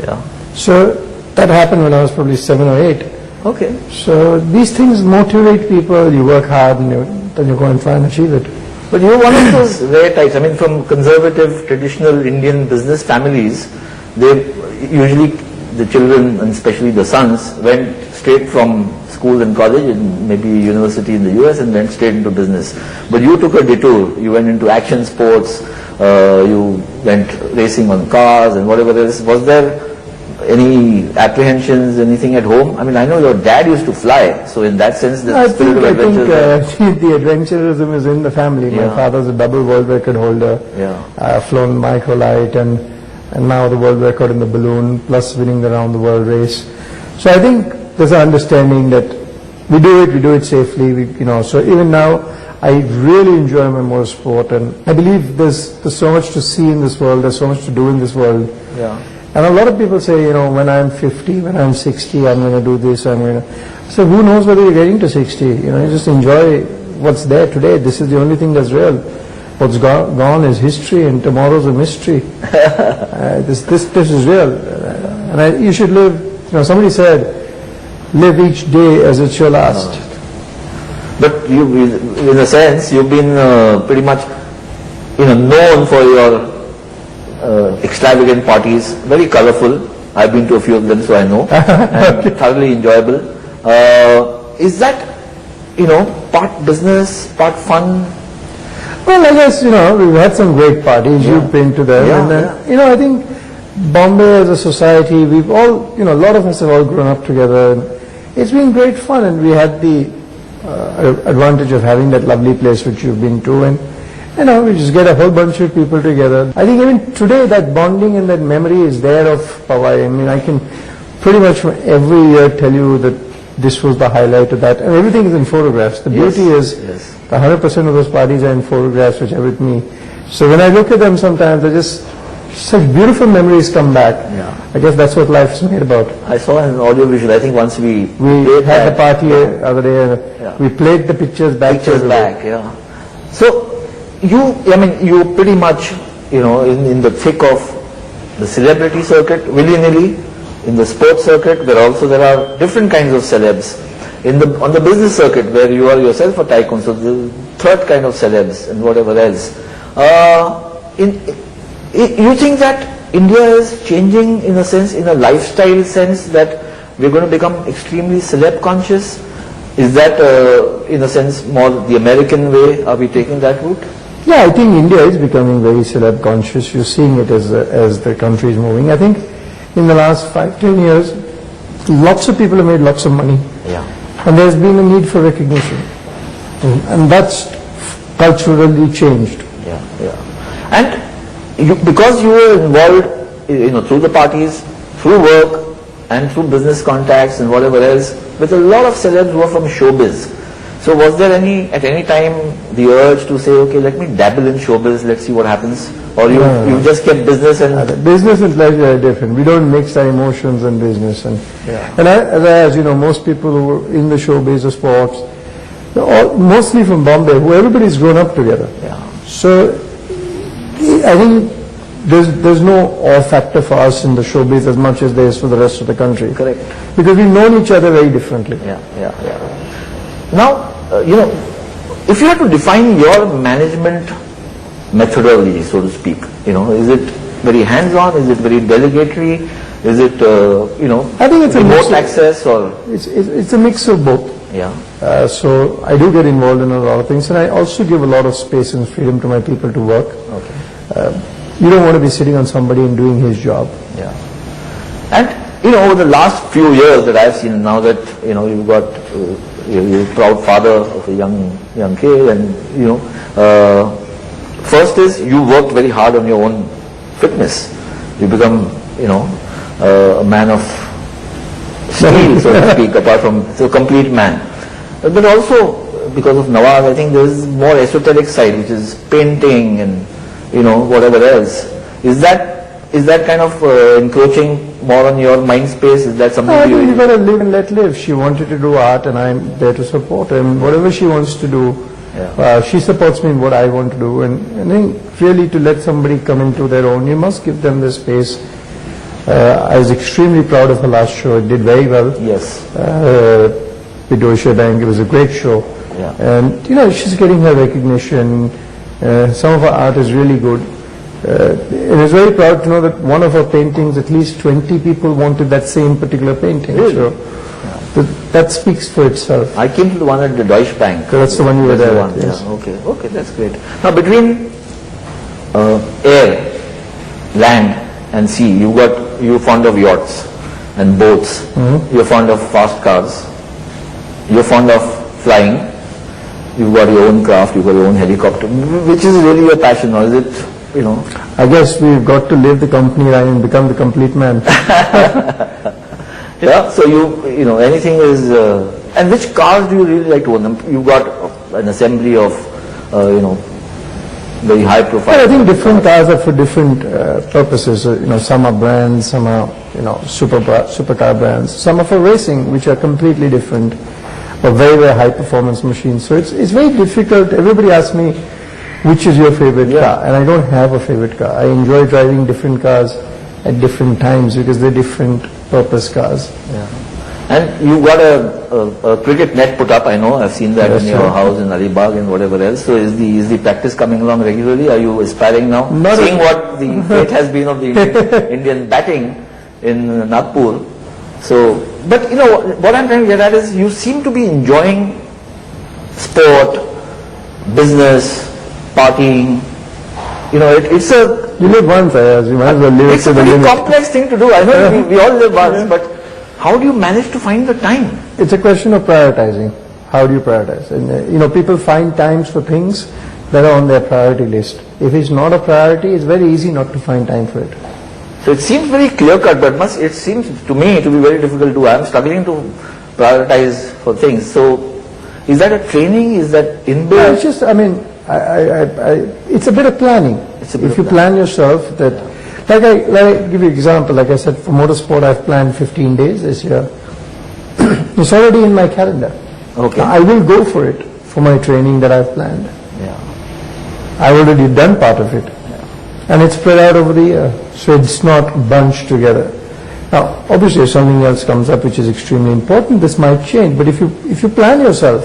Yeah. So that happened when I was probably 7 or 8. Okay. So these things motivate people. You work hard and then you go and try and achieve it. But you're one of those rare types. I mean, from conservative, traditional Indian business families, they usually, the children and especially the sons, went straight from school and college and maybe university in the US and went straight into business. But you took a detour. You went into action sports. You went racing on cars and whatever else. Was there any apprehensions, anything at home? I mean, I know your dad used to fly, so in that sense, the spirit of adventure. I think the adventurism is in the family. Yeah. My father's a double world record holder. Yeah. Flown microlight and now the world record in the balloon, plus winning the round the world race. So I think there's an understanding that we do it safely. So even now, I really enjoy my motorsport, and I believe there's so much to see in this world. There's so much to do in this world. Yeah. And a lot of people say, when I'm 50, when I'm 60, I'm going to do this, So who knows whether you're getting to 60? You just enjoy what's there today. This is the only thing that's real. What's gone is history, and tomorrow's a mystery. This is real. And you should live, somebody said, live each day as it's your last. But you, in a sense, you've been pretty much, known for your extravagant parties, very colorful. I've been to a few of them, so I know, and thoroughly enjoyable. Is that, part business, part fun? Well, I guess, we've had some great parties. Yeah. You've been to them. Yeah, and I think Bombay as a society, we've all, a lot of us have all grown up together. And it's been great fun, and we had the advantage of having that lovely place which you've been to. And we just get a whole bunch of people together. I think even today that bonding and that memory is there of Hawaii. I mean, I can pretty much every year tell you that this was the highlight of that. And everything is in photographs. The beauty is the 100% of those parties are in photographs which are with me. So when I look at them sometimes, such beautiful memories come back. Yeah. I guess that's what life's made about. I saw an audio visual. I think once we had the party the other day. We played the pictures back. Yeah. So, you pretty much, in the thick of the celebrity circuit, willy-nilly, in the sports circuit, there are different kinds of celebs. On the business circuit, where you are yourself a tycoon, so the third kind of celebs and whatever else. You think that India is changing in a lifestyle sense, that we're going to become extremely celeb conscious? Is that, in a sense, more the American way? Are we taking that route? Yeah, I think India is becoming very celeb conscious. You're seeing it as the country is moving. I think in the last 5-10 years, lots of people have made lots of money. Yeah. And there's been a need for recognition. And that's culturally changed. Yeah. And because you were involved, through the parties, through work, and through business contacts and whatever else, with a lot of celebs who are from showbiz. So was there at any time the urge to say, okay, let me dabble in showbiz, let's see what happens? Or you just kept business and... Business and pleasure are different. We don't mix our emotions and business. And as you know, most people who are in the showbiz or sports, mostly from Bombay, who everybody's grown up together. Yeah. So I think there's no awe factor for us in the showbiz as much as there is for the rest of the country. Correct. Because we've known each other very differently. Yeah. Now, if you had to define your management methodology, so to speak, is it very hands-on? Is it very delegatory? Is it, I think it's remote access, or? It's a mix of both. Yeah. So I do get involved in a lot of things, and I also give a lot of space and freedom to my people to work. Okay. You don't want to be sitting on somebody and doing his job. Yeah. And, over the last few years that I've seen, now that, you've got... You're a proud father of a young kid, and first is you worked very hard on your own fitness. You become a man of steel, so to speak, apart from a complete man. But also because of Nawaz, I think there is more esoteric side, which is painting and whatever else. Is that kind of encroaching more on your mind space? Is that something? I think you've got to live and let live. She wanted to do art, and I'm there to support her. And whatever she wants to do, she supports me in what I want to do. And I think really to let somebody come into their own, you must give them the space. I was extremely proud of her last show. It did very well. Yes. With Deutsche Bank, it was a great show. Yeah. And she's getting her recognition. Some of her art is really good. And I was very proud to know that one of her paintings, at least 20 people wanted that same particular painting. Really? So that speaks for itself. I came to the one at the Deutsche Bank. So that's the one you were That's there the at, one, yes. yeah. Okay, that's great. Now between air, land and sea, you're fond of yachts and boats. You're fond of fast cars. You're fond of flying. You've got your own craft, you've got your own helicopter. Which is really your passion, or is it, I guess we've got to leave the company line and become the complete man. Yeah, so anything is, and which cars do you really like to own? You've got an assembly of, very high profile. Well, I think different cars are for different purposes. Some are brands, some are, supercar brands. Some are for racing, which are completely different, or very, very high performance machines. So it's very difficult. Everybody asks me, which is your favorite car? And I don't have a favorite car. I enjoy driving different cars at different times because they're different purpose cars. Yeah. And you've got a cricket net put up, I know. I've seen that in your house in Alibag and whatever else. So is the practice coming along regularly? Are you aspiring now? Seeing what the fate has been of the Indian batting in Nagpur. So, but what I'm trying to get at is you seem to be enjoying sport, business, partying. It's a... You live once, you might as well live it's to a the very limit. complex thing to do. I know we all live once, but how do you manage to find the time? It's a question of prioritizing. How do you prioritize? And people find times for things that are on their priority list. If it's not a priority, it's very easy not to find time for it. So it seems very clear-cut, but it seems to me to be very difficult to. I'm struggling to prioritize for things. So is that a training? Is that inbuilt? No, it's just, it's a bit of planning. If you plan yourself, that, like I give you an example, like I said, for motorsport, I've planned 15 days this year. It's already in my calendar. Okay. I will go for it, for my training that I've planned. Yeah. I've already done part of it. And it's spread out over the year, so it's not bunched together. Now, obviously, if something else comes up which is extremely important, this might change. But if you plan yourself,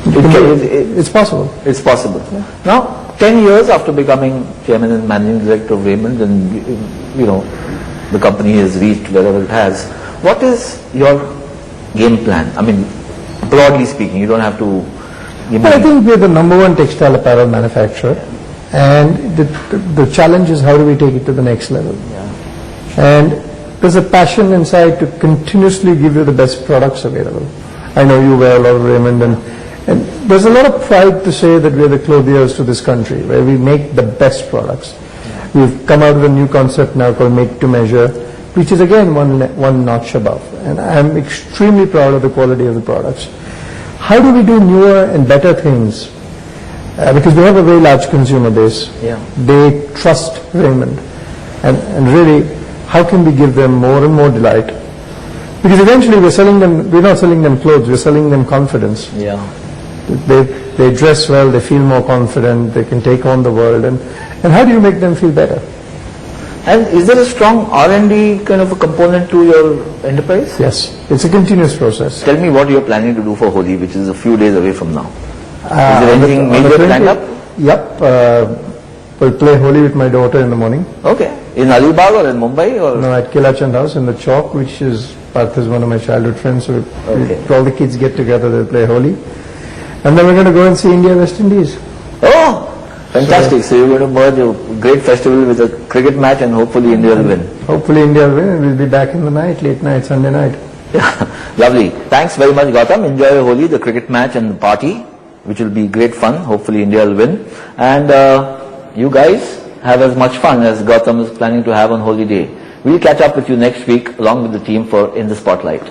it's possible. It's possible. Yeah. Now, 10 years after becoming chairman and managing director of Raymond, and the company has reached wherever it has, what is your game plan? I mean, broadly speaking, you don't have to. I think we're the number one textile apparel manufacturer, and the challenge is how do we take it to the next level. Yeah. And there's a passion inside to continuously give you the best products available. I know you wear a lot of Raymond, and there's a lot of pride to say that we're the clothiers to this country, where we make the best products. Yeah. We've come out with a new concept now called Make to Measure, which is again one notch above. And I'm extremely proud of the quality of the products. How do we do newer and better things? Because we have a very large consumer base. Yeah. They trust Raymond. And really, how can we give them more and more delight? Because eventually we're not selling them clothes, we're selling them confidence. Yeah. They dress well, they feel more confident, they can take on the world. And how do you make them feel better? And is there a strong R&D kind of a component to your enterprise? Yes, it's a continuous process. Tell me what you're planning to do for Holi, which is a few days away from now. Is there anything major planned up? Yep. We'll play Holi with my daughter in the morning. Okay. In Alibag or in Mumbai? Or? No, at Kilachand House in the Chowk, which is Parth is one of my childhood friends. So all the kids get together, they'll play Holi. And then we're going to go and see India, West Indies. Oh, fantastic. So you're going to merge a great festival with a cricket match, and hopefully India will win. Hopefully India will win, and we'll be back in the night, late night, Sunday night. Yeah, lovely. Thanks very much, Gautam. Enjoy your Holi, the cricket match and the party, which will be great fun. Hopefully India will win. And you guys have as much fun as Gautam is planning to have on Holi Day. We'll catch up with you next week along with the team for In the Spotlight.